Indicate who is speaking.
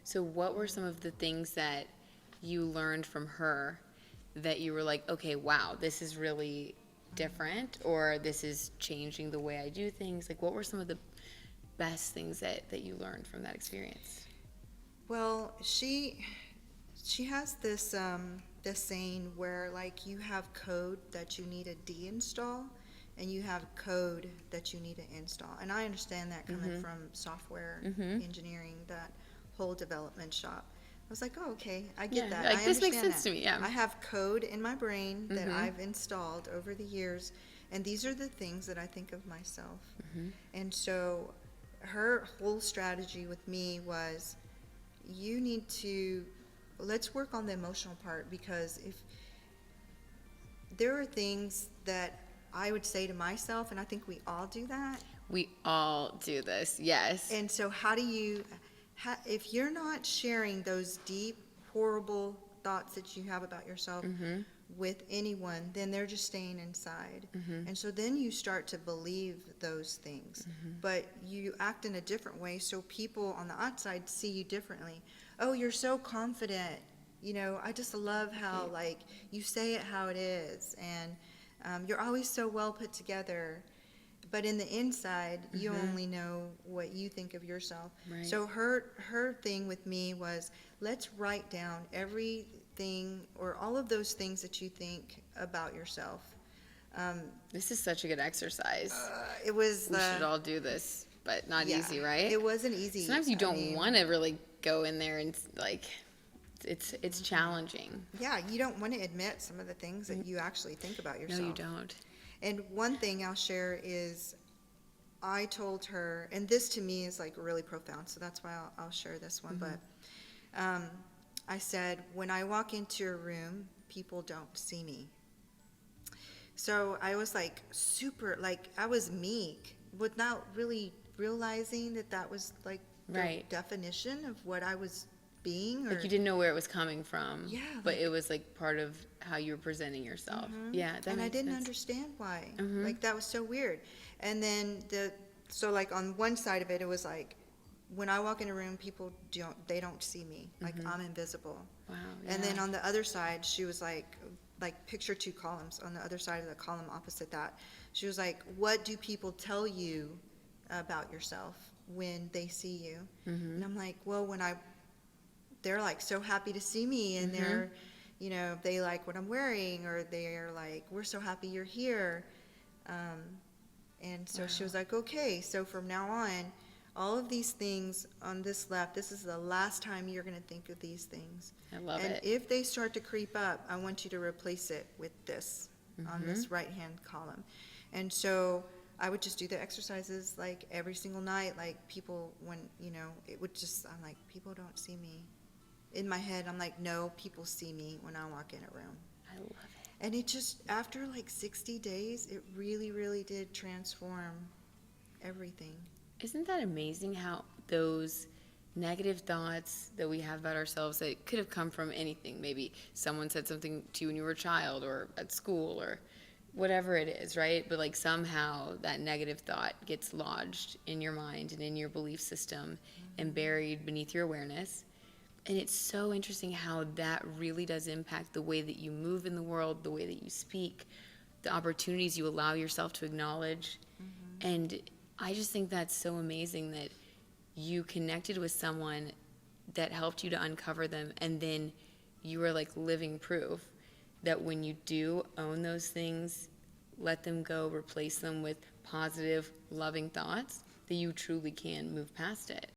Speaker 1: So what were some of the things that you learned from her that you were like, okay, wow, this is really different, or this is changing the way I do things? Like, what were some of the best things that you learned from that experience?
Speaker 2: Well, she has this saying where like you have code that you need to deinstall and you have code that you need to install. And I understand that coming
Speaker 1: Mm-hmm.
Speaker 2: from software
Speaker 1: Mm-hmm.
Speaker 2: engineering, that whole development shop. I was like, oh, okay, I get
Speaker 1: Yeah,
Speaker 2: that.
Speaker 1: like
Speaker 2: I
Speaker 1: this makes
Speaker 2: understand
Speaker 1: sense
Speaker 2: that.
Speaker 1: to me. Yeah.
Speaker 2: I have code in my brain that
Speaker 1: Mm-hmm.
Speaker 2: I've installed over the years, and these are the things that I think of myself.
Speaker 1: Mm-hmm.
Speaker 2: And so her whole strategy with me was, you need to, let's work on the emotional part, because if there are things that I would say to myself, and I think we all do that.
Speaker 1: We all do this. Yes.
Speaker 2: And so how do you, if you're not sharing those deep horrible thoughts that you have about yourself
Speaker 1: Mm-hmm.
Speaker 2: with anyone, then they're just staying inside.
Speaker 1: Mm-hmm.
Speaker 2: And so then you start to believe those things,
Speaker 1: Mm-hmm.
Speaker 2: but you act in a different way, so people on the outside see you differently. Oh, you're so confident, I just love how, like, you say it how it is, and you're always so well put together. But in the inside, you
Speaker 1: Mm-hmm.
Speaker 2: only know what you think of yourself.
Speaker 1: Right.
Speaker 2: So her thing with me was, let's write down everything, or all of those things that you think about yourself. Um,
Speaker 1: This is such a good exercise.
Speaker 2: it was
Speaker 1: We should all do this, but not
Speaker 2: yeah,
Speaker 1: easy, right?
Speaker 2: it wasn't easy.
Speaker 1: Sometimes you
Speaker 2: I
Speaker 1: don't
Speaker 2: mean,
Speaker 1: want to really go in there and like it's challenging.
Speaker 2: yeah, you don't want to admit some of the things that you actually think about
Speaker 1: No,
Speaker 2: yourself.
Speaker 1: you don't.
Speaker 2: And one thing I'll share is, I told her, and this to me is like really profound, so that's why I'll share this one.
Speaker 1: Mm-hmm.
Speaker 2: But I said, when I walk into a room, people don't see me. So I was like super, like I was meek without really realizing that that was like the
Speaker 1: Right.
Speaker 2: definition of what I was being. Or
Speaker 1: Like you didn't know where it was coming from.
Speaker 2: Yeah,
Speaker 1: But
Speaker 2: like,
Speaker 1: it was like part of how you were presenting yourself. Yeah, that
Speaker 2: and I
Speaker 1: makes
Speaker 2: didn't
Speaker 1: sense.
Speaker 2: understand why.
Speaker 1: Mhm.
Speaker 2: Like that was so weird. And then so like on one side of it, it was like, when I walk in a room, people don't see me. Like I'm invisible.
Speaker 1: Wow.
Speaker 2: And then
Speaker 1: Yeah.
Speaker 2: on the other side, she was like picture two columns. On the other side of the column opposite that, she was like, what do people tell you about yourself when they see you?
Speaker 1: Mhm.
Speaker 2: And I'm like, well, they're like so happy to see me, and they're, they like what I'm wearing, or they're like, we're so happy you're here. And so she was like, okay, so from now on, all of these things on this left, this is the last time you're going to think of these things.
Speaker 1: I love
Speaker 2: And
Speaker 1: it.
Speaker 2: if they start to creep up, I want you to replace it with this on this right-hand column. And so I would just do the exercises like every single night. Like people, when, it would just, I'm like, people don't see me. In my head, I'm like, no, people see me when I walk in a room.
Speaker 1: I love it.
Speaker 2: And it just, after like 60 days, it really, really did transform everything.
Speaker 1: Isn't that amazing how those negative thoughts that we have about ourselves that could have come from anything, maybe someone said something to you when you were a child or at school or whatever it is, right? But like somehow that negative thought gets lodged in your mind and in your belief system and buried beneath your awareness. And it's so interesting how that really does impact the way that you move in the world, the way that you speak, the opportunities you allow yourself to acknowledge. And I just think that's so amazing that you connected with someone that helped you to uncover them, and then you are like living proof that when you do own those things, let them go, replace them with positive, loving thoughts, that you truly can move past it.